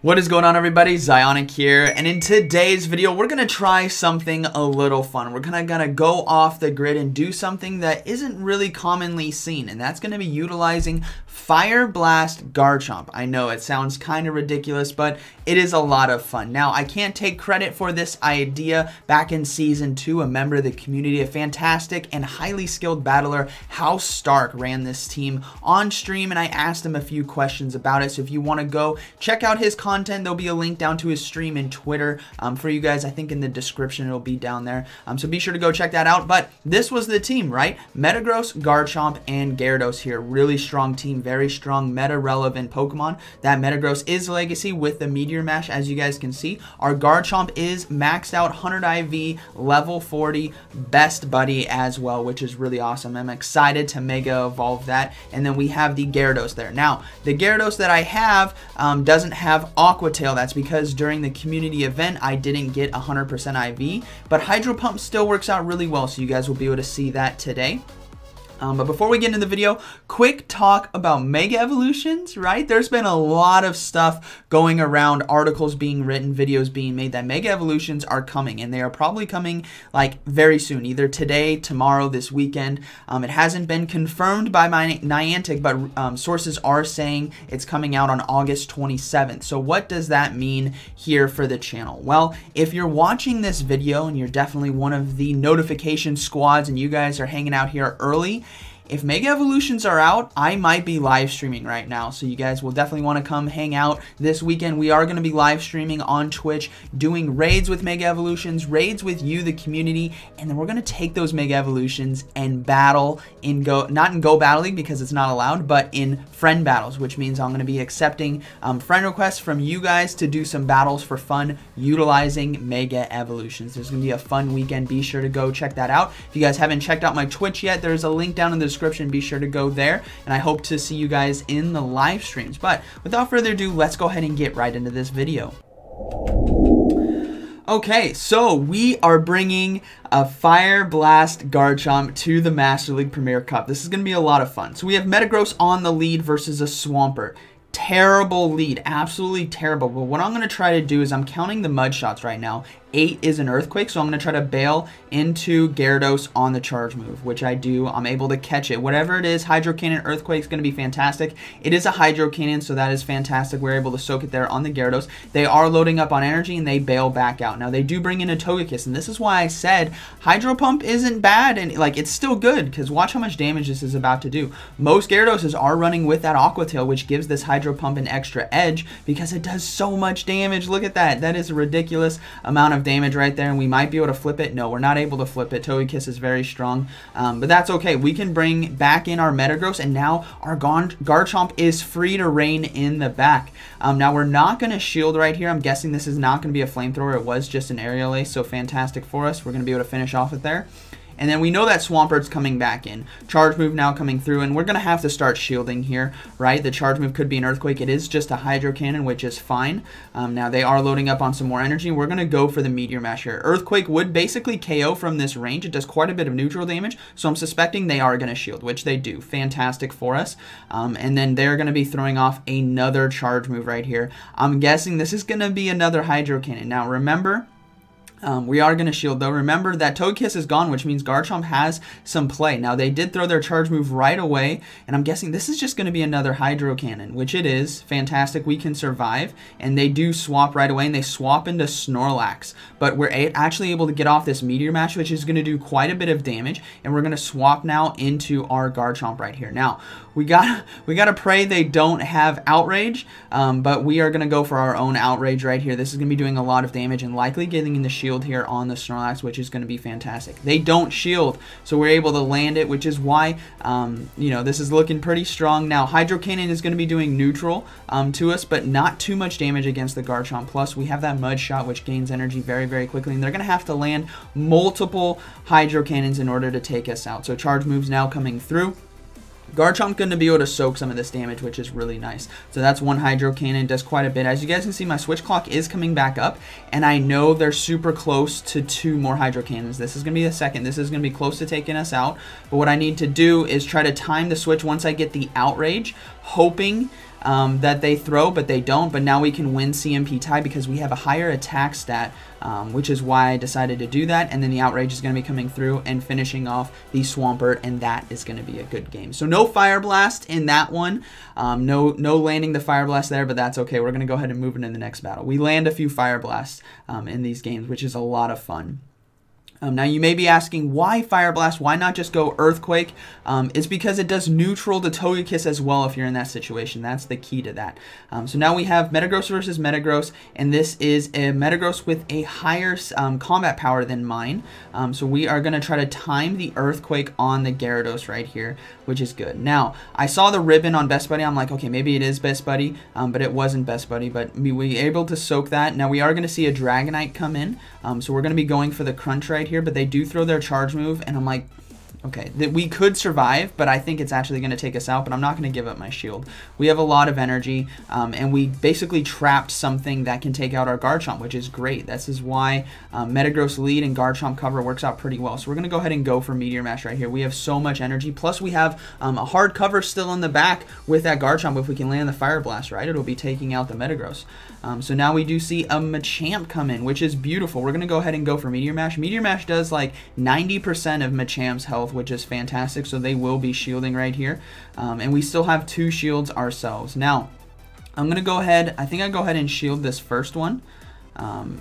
What is going on, everybody? Zionic here, and in today's video we're gonna try something a little fun. We're gonna go off the grid and do something that isn't really commonly seen, and that's gonna be utilizing Fire Blast Garchomp. I know it sounds kind of ridiculous, but it is a lot of fun. Now, I can't take credit for this idea. Back in Season 2, a member of the community, a fantastic and highly skilled battler, House Stark, ran this team on stream, and I asked him a few questions about it. So if you want to go check out his content, there'll be a link down to his stream and Twitter for you guys. I think in the description it'll be down there. So be sure to go check that out. But this was the team, right? Metagross, Garchomp, and Gyarados here. Really strong team, very strong meta-relevant Pokemon. That Metagross is Legacy with the Meteor Mash, as you guys can see. Our Garchomp is maxed out 100 IV, level 40, best buddy as well, which is really awesome. I'm excited to Mega Evolve that. And then we have the Gyarados there. Now, the Gyarados that I have doesn't have Aqua Tail. That's because during the community event, I didn't get 100% IV, but Hydro Pump still works out really well, so you guys will be able to see that today. But before we get into the video, quick talk about Mega Evolutions, right? There's been a lot of stuff going around, articles being written, videos being made that Mega Evolutions are coming, and they are probably coming like very soon, either today, tomorrow, this weekend. It hasn't been confirmed by my Niantic, but sources are saying it's coming out on August 27th. So what does that mean here for the channel? Well, if you're watching this video and you're definitely one of the notification squads and you guys are hanging out here early, if Mega Evolutions are out, I might be live streaming right now, so you guys will definitely want to come hang out this weekend. We are going to be live streaming on Twitch, doing raids with Mega Evolutions, raids with you, the community, and then we're going to take those Mega Evolutions and battle in not in Go Battle League because it's not allowed, but in friend battles, which means I'm going to be accepting friend requests from you guys to do some battles for fun utilizing Mega Evolutions. There's going to be a fun weekend. Be sure to go check that out. If you guys haven't checked out my Twitch yet, there's a link down in the description. Be sure to go there, and I hope to see you guys in the live streams. But without further ado, let's go ahead and get right into this video. Okay, so we are bringing a Fire Blast Garchomp to the Master League Premier Cup. This is going to be a lot of fun. So we have Metagross on the lead versus a Swampert. Terrible lead, absolutely terrible. But what I'm going to try to do is I'm counting the mud shots right now. 8 is an Earthquake, so I'm going to try to bail into Gyarados on the charge move, which I do. I'm able to catch it. Whatever it is, Hydro Cannon, Earthquake is going to be fantastic. It is a Hydro Cannon, so that is fantastic. We're able to soak it there on the Gyarados. They are loading up on energy, and they bail back out. Now, they do bring in a Togekiss, and this is why I said Hydro Pump isn't bad, and like it's still good, because watch how much damage this is about to do. Most Gyaradoses are running with that Aqua Tail, which gives this Hydro Pump an extra edge, because it does so much damage. Look at that. That is a ridiculous amount of damage right there, and we might be able to flip it. No, we're not able to flip it. Togekiss is very strong, but that's okay. We can bring back in our Metagross, and now our Garchomp is free to reign in the back. Now, we're not going to shield right here. I'm guessing this is not going to be a flamethrower. It was just an aerial ace, so fantastic for us. We're going to be able to finish off it there. And then we know that Swampert's coming back in. Charge move now coming through, and we're going to have to start shielding here, right? The charge move could be an Earthquake. It is just a Hydro Cannon, which is fine. Now they are loading up on some more energy. We're going to go for the Meteor Mash here. Earthquake would basically KO from this range. It does quite a bit of neutral damage, so I'm suspecting they are going to shield, which they do. Fantastic for us. And then they're going to be throwing off another charge move right here. I'm guessing this is going to be another Hydro Cannon. Now remember, we are going to shield, though. Remember that Togekiss is gone, which means Garchomp has some play. Now, they did throw their charge move right away, and I'm guessing this is just going to be another Hydro Cannon, which it is. Fantastic. We can survive, and they do swap right away, and they swap into Snorlax. But we're actually able to get off this Meteor Mash, which is going to do quite a bit of damage, and we're going to swap now into our Garchomp right here. Now, we gotta pray they don't have Outrage, but we are going to go for our own Outrage right here. This is going to be doing a lot of damage and likely getting in the shield here on the Snorlax, which is going to be fantastic. They don't shield, so we're able to land it, which is why, you know, this is looking pretty strong. Now, Hydro Cannon is going to be doing neutral to us, but not too much damage against the Garchomp. Plus, we have that Mud Shot, which gains energy very, very quickly, and they're going to have to land multiple Hydro Cannons in order to take us out. So charge moves now coming through. Garchomp going to be able to soak some of this damage, which is really nice. So that's one Hydro Cannon, does quite a bit. As you guys can see, my switch clock is coming back up, and I know they're super close to 2 more Hydro Cannons. This is going to be the second. This is going to be close to taking us out, but what I need to do is try to time the switch once I get the Outrage, hoping that they throw, but they don't. But now we can win CMP tie because we have a higher attack stat, which is why I decided to do that. And then the Outrage is going to be coming through and finishing off the Swampert, and that is going to be a good game. So no Fire Blast in that one. No landing the Fire Blast there, but that's okay. We're going to go ahead and move into the next battle. We land a few Fire Blasts in these games, which is a lot of fun. Now you may be asking, why Fire Blast? Why not just go Earthquake? It's because it does neutral to Togekiss as well if you're in that situation. That's the key to that. So now we have Metagross versus Metagross, and this is a Metagross with a higher combat power than mine. So we are going to try to time the Earthquake on the Gyarados right here, which is good. Now, I saw the ribbon on Best Buddy. I'm like, okay, maybe it is Best Buddy, but it wasn't Best Buddy. But we were able to soak that. Now we are going to see a Dragonite come in. So we're going to be going for the Crunch right here, but they do throw their charge move, and I'm like, okay, that we could survive, but I think it's actually going to take us out, but I'm not going to give up my shield. We have a lot of energy, and we basically trapped something that can take out our Garchomp, which is great. This is why Metagross lead and Garchomp cover works out pretty well. So we're going to go ahead and go for Meteor Mash right here. We have so much energy, plus we have a hard cover still in the back with that Garchomp. If we can land the Fire Blast, right, it'll be taking out the Metagross. So now we do see a Machamp come in, which is beautiful. We're going to go ahead and go for Meteor Mash. Meteor Mash does like 90% of Machamp's health, which is fantastic, so they will be shielding right here. And we still have 2 shields ourselves. Now, I'm going to go ahead, I think I'll go ahead and shield this first one.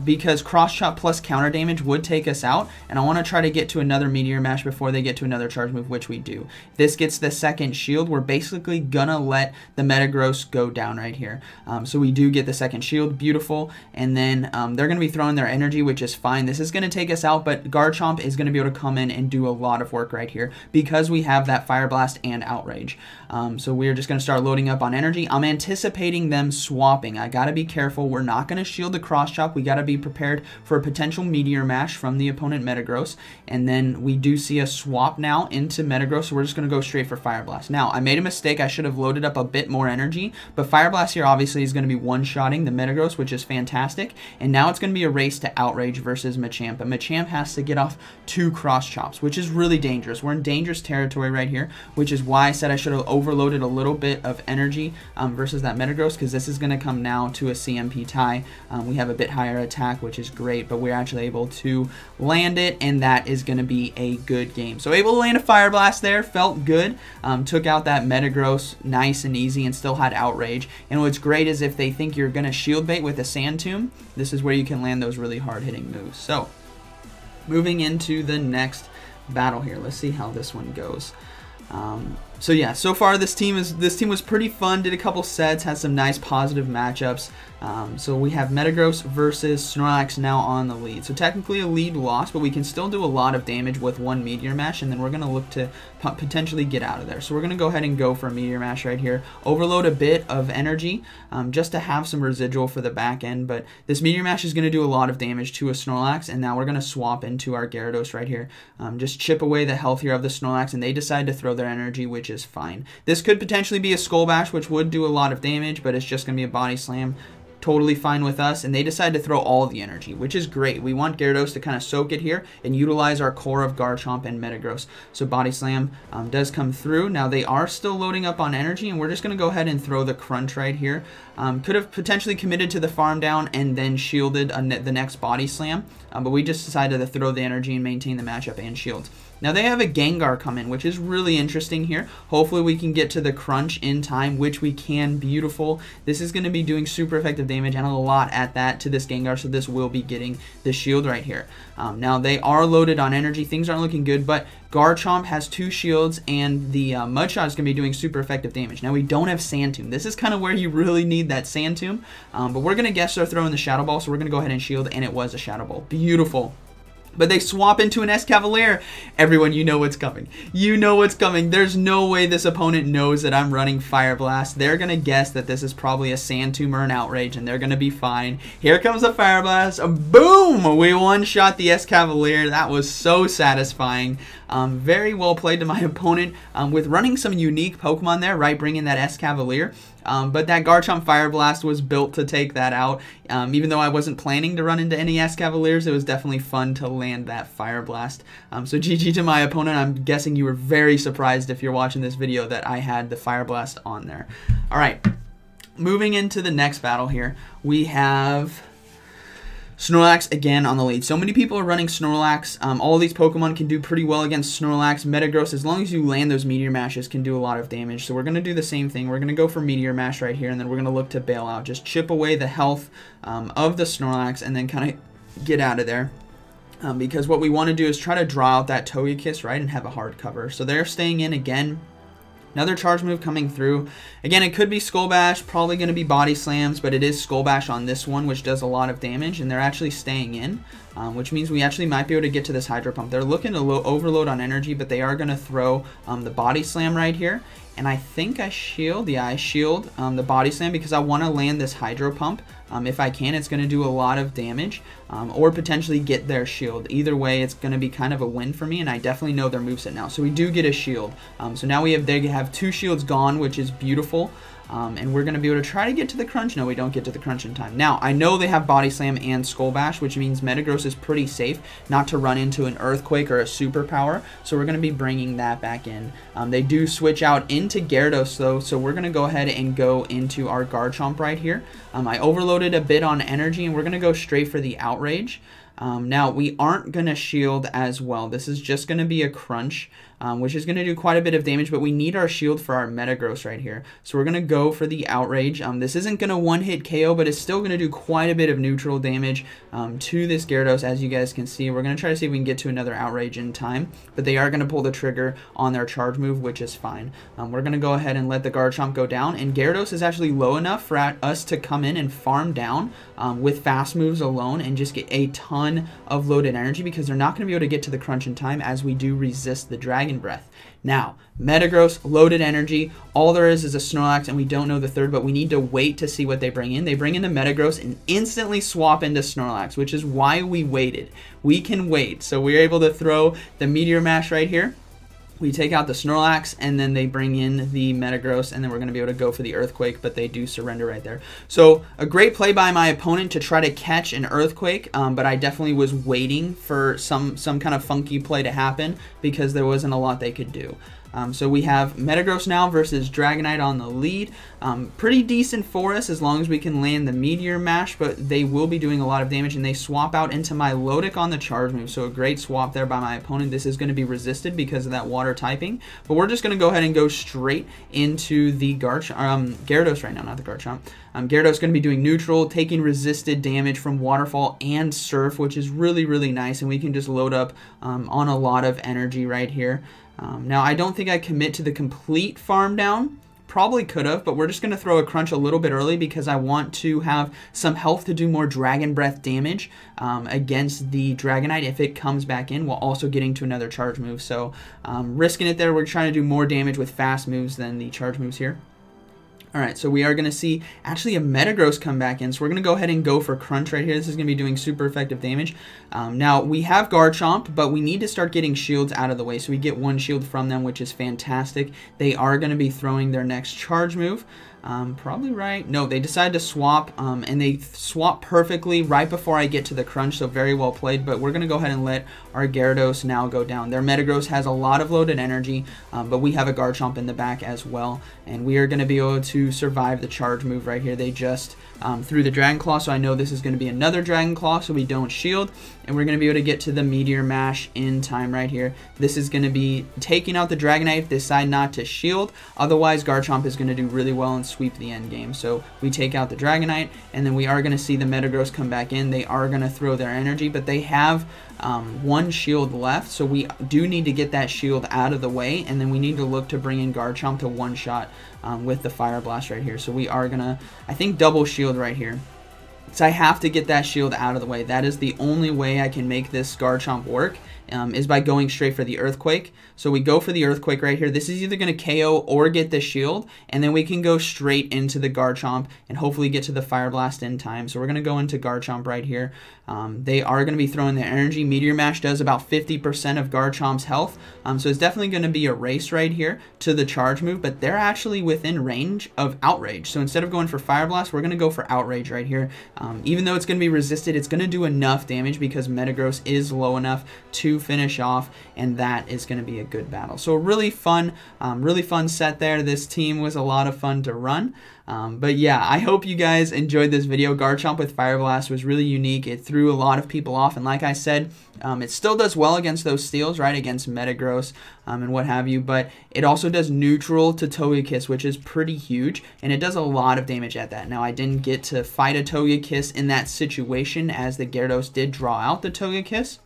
Because Cross Chop plus counter damage would take us out, and I want to try to get to another Meteor Mash before they get to another charge move, which we do. If this gets the second shield, we're basically gonna let the Metagross go down right here. So we do get the second shield, beautiful, and then they're gonna be throwing their energy, which is fine. This is gonna take us out, but Garchomp is gonna be able to come in and do a lot of work right here because we have that Fire Blast and Outrage. So we're just gonna start loading up on energy. I'm anticipating them swapping. I gotta be careful. We're not gonna shield the Cross Chop. We got to be prepared for a potential Meteor Mash from the opponent Metagross, and then we do see a swap now into Metagross, so we're just going to go straight for Fire Blast. Now, I made a mistake. I should have loaded up a bit more energy, but Fire Blast here obviously is going to be one-shotting the Metagross, which is fantastic, and now it's going to be a race to Outrage versus Machamp, but Machamp has to get off 2 Cross Chops, which is really dangerous. We're in dangerous territory right here, which is why I said I should have overloaded a little bit of energy versus that Metagross, because this is going to come now to a CMP tie. We have a bit higher attack, which is great, but we're actually able to land it, and that is going to be a good game. So able to land a Fire Blast there, felt good, took out that Metagross nice and easy, and still had Outrage. And what's great is if they think you're going to shield bait with a Sand Tomb, this is where you can land those really hard hitting moves. So moving into the next battle here, let's see how this one goes. So yeah, so far this team was pretty fun. Did a couple sets, had some nice positive matchups. So we have Metagross versus Snorlax now on the lead. So technically a lead loss, but we can still do a lot of damage with 1 Meteor Mash, and then we're going to look to potentially get out of there. So we're going to go ahead and go for a Meteor Mash right here. Overload a bit of energy just to have some residual for the back end, but this Meteor Mash is going to do a lot of damage to a Snorlax, and now we're going to swap into our Gyarados right here. Just chip away the health here of the Snorlax, and they decide to throw their energy, which is fine. This could potentially be a Skull Bash, which would do a lot of damage, but it's just going to be a Body Slam. Totally fine with us, and they decide to throw all the energy, which is great. We want Gyarados to kind of soak it here and utilize our core of Garchomp and Metagross. So Body Slam does come through. Now they are still loading up on energy, and we're just going to go ahead and throw the Crunch right here. Could have potentially committed to the farm down and then shielded the next Body Slam, but we just decided to throw the energy and maintain the matchup and shields. Now they have a Gengar come in, which is really interesting here. Hopefully we can get to the Crunch in time, which we can. Beautiful. This is going to be doing super effective damage and a lot at that to this Gengar, so this will be getting the shield right here. Now they are loaded on energy. Things aren't looking good, but Garchomp has 2 shields, and the Mudshot is going to be doing super effective damage. Now we don't have Sand Tomb. This is kind of where you really need that Sand Tomb, but we're going to guess they're throwing the Shadow Ball, so we're going to go ahead and shield, and it was a Shadow Ball. Beautiful. But they swap into an Escavalier. Everyone, you know what's coming. You know what's coming. There's no way this opponent knows that I'm running Fire Blast. They're going to guess that this is probably a Sand Tomb or an Outrage, and they're going to be fine. Here comes the Fire Blast. Boom! We one-shot the Escavalier. That was so satisfying. Very well played to my opponent with running some unique Pokemon there, right? Bringing that Escavalier. But that Garchomp Fire Blast was built to take that out. Even though I wasn't planning to run into any Escavaliers, it was definitely fun to land that Fire Blast. So GG to my opponent. I'm guessing you were very surprised if you're watching this video that I had the Fire Blast on there. Alright. moving into the next battle here, we have Snorlax again on the lead. So many people are running Snorlax. All these Pokemon can do pretty well against Snorlax. Metagross, as long as you land those Meteor Mashes, can do a lot of damage. So we're going to do the same thing. We're going to go for Meteor Mash right here, and then we're going to look to bail out. Just chip away the health of the Snorlax, and then kind of get out of there. Because what we want to do is try to draw out that Togekiss, right, and have a hard cover. So they're staying in again. Another charge move coming through. Again, it could be Skull Bash, probably going to be Body Slams, but it is Skull Bash on this one, which does a lot of damage, and they're actually staying in, which means we actually might be able to get to this Hydro Pump. They're looking to overload on energy, but they are going to throw the Body Slam right here. And I think I shield, yeah, I shield the Body Slam because I want to land this Hydro Pump. If I can, it's going to do a lot of damage, or potentially get their shield. Either way, it's going to be kind of a win for me, and I definitely know their moveset now. So we do get a shield. So now they have 2 shields gone, which is beautiful. And we're going to be able to try to get to the crunch. No, we don't get to the crunch in time. Now, I know they have Body Slam and Skull Bash, which means Metagross is pretty safe not to run into an Earthquake or a Superpower. So we're going to be bringing that back in. They do switch out into Gyarados, though, so we're going to go ahead and go into our Garchomp right here. I overloaded a bit on energy, and we're going to go straight for the Outrage. Now, we aren't going to shield as well. This is just going to be a crunch, which is going to do quite a bit of damage, but we need our shield for our Metagross right here. So we're going to go for the Outrage. This isn't going to one-hit KO, but it's still going to do quite a bit of neutral damage to this Gyarados, as you guys can see. We're going to try to see if we can get to another Outrage in time, but they are going to pull the trigger on their charge move, which is fine. We're going to go ahead and let the Garchomp go down, and Gyarados is actually low enough for us to come in and farm down with fast moves alone and just get a ton of loaded energy, because they're not going to be able to get to the crunch in time, as we do resist the Dragon Breath. Now, Metagross, loaded energy. All there is a Snorlax, and we don't know the third, but we need to wait to see what they bring in. They bring in the Metagross and instantly swap into Snorlax, which is why we waited. We can wait. So we're able to throw the Meteor Mash right here. We take out the Snorlax, and then they bring in the Metagross, and then we're going to be able to go for the Earthquake, but they do surrender right there. So a great play by my opponent to try to catch an Earthquake, but I definitely was waiting for some kind of funky play to happen because there wasn't a lot they could do. So we have Metagross now versus Dragonite on the lead. Pretty decent for us as long as we can land the Meteor Mash, but they will be doing a lot of damage, and they swap out into Milotic on the charge move. So a great swap there by my opponent. This is going to be resisted because of that water typing, but we're just going to go ahead and go straight into the Gyarados right now, not the Garchomp. Gyarados is going to be doing neutral, taking resisted damage from Waterfall and Surf, which is really, really nice, and we can just load up on a lot of energy right here. Now, I don't think I commit to the complete farm down. Probably could have, but we're just going to throw a crunch a little bit early because I want to have some health to do more Dragon Breath damage against the Dragonite if it comes back in, while also getting to another charge move. So risking it there, we're trying to do more damage with fast moves than the charge moves here. Alright, so we are going to see actually a Metagross come back in, so we're going to go ahead and go for Crunch right here. This is going to be doing super effective damage. Now, we have Garchomp, but we need to start getting shields out of the way, so we get 1 shield from them, which is fantastic. They are going to be throwing their next charge move. Probably right. No, they decide to swap, and they swap perfectly right before I get to the crunch, so very well played, but we're going to go ahead and let our Gyarados now go down. Their Metagross has a lot of loaded energy, but we have a Garchomp in the back as well, and we are going to be able to survive the charge move right here. They just threw the Dragon Claw, so I know this is going to be another Dragon Claw, so we don't shield, and we're going to be able to get to the Meteor Mash in time right here. This is going to be taking out the Dragonite if they decide not to shield. Otherwise, Garchomp is going to do really well and sweep the end game. So we take out the Dragonite, and then we are going to see the Metagross come back in. They are going to throw their energy, but they have 1 shield left, so we do need to get that shield out of the way, and then we need to look to bring in Garchomp to one-shot with the Fire Blast right here. So we are going to, I think, double shield right here. So I have to get that shield out of the way. That is the only way I can make this Garchomp work, is by going straight for the Earthquake. So we go for the Earthquake right here. This is either going to KO or get the shield, and then we can go straight into the Garchomp and hopefully get to the Fire Blast in time. So we're going to go into Garchomp right here. They are going to be throwing their energy. Meteor Mash does about 50% of Garchomp's health, so it's definitely going to be a race right here to the charge move, but they're actually within range of Outrage. So instead of going for Fire Blast, we're going to go for Outrage right here. Even though it's going to be resisted, it's going to do enough damage because Metagross is low enough to finish off, and that is going to be a good battle. So a really fun set there. This team was a lot of fun to run. But yeah, I hope you guys enjoyed this video. Garchomp with Fire Blast was really unique. It threw a lot of people off, and like I said, it still does well against those steals, right, against Metagross and what have you, but it also does neutral to Togekiss, which is pretty huge, and it does a lot of damage at that. Now, I didn't get to fight a Togekiss in that situation, as the Gyarados did draw out the Togekiss.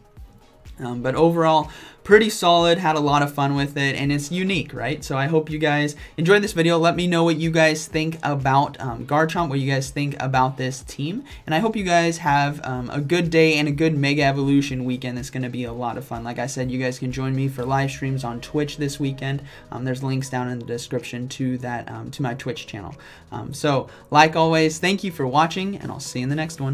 But overall, pretty solid, had a lot of fun with it, and it's unique, right? So I hope you guys enjoyed this video. Let me know what you guys think about Garchomp, what you guys think about this team, and I hope you guys have a good day and a good Mega Evolution weekend. It's going to be a lot of fun. Like I said, you guys can join me for live streams on Twitch this weekend. There's links down in the description to that, to my Twitch channel. So, like always, thank you for watching, and I'll see you in the next one.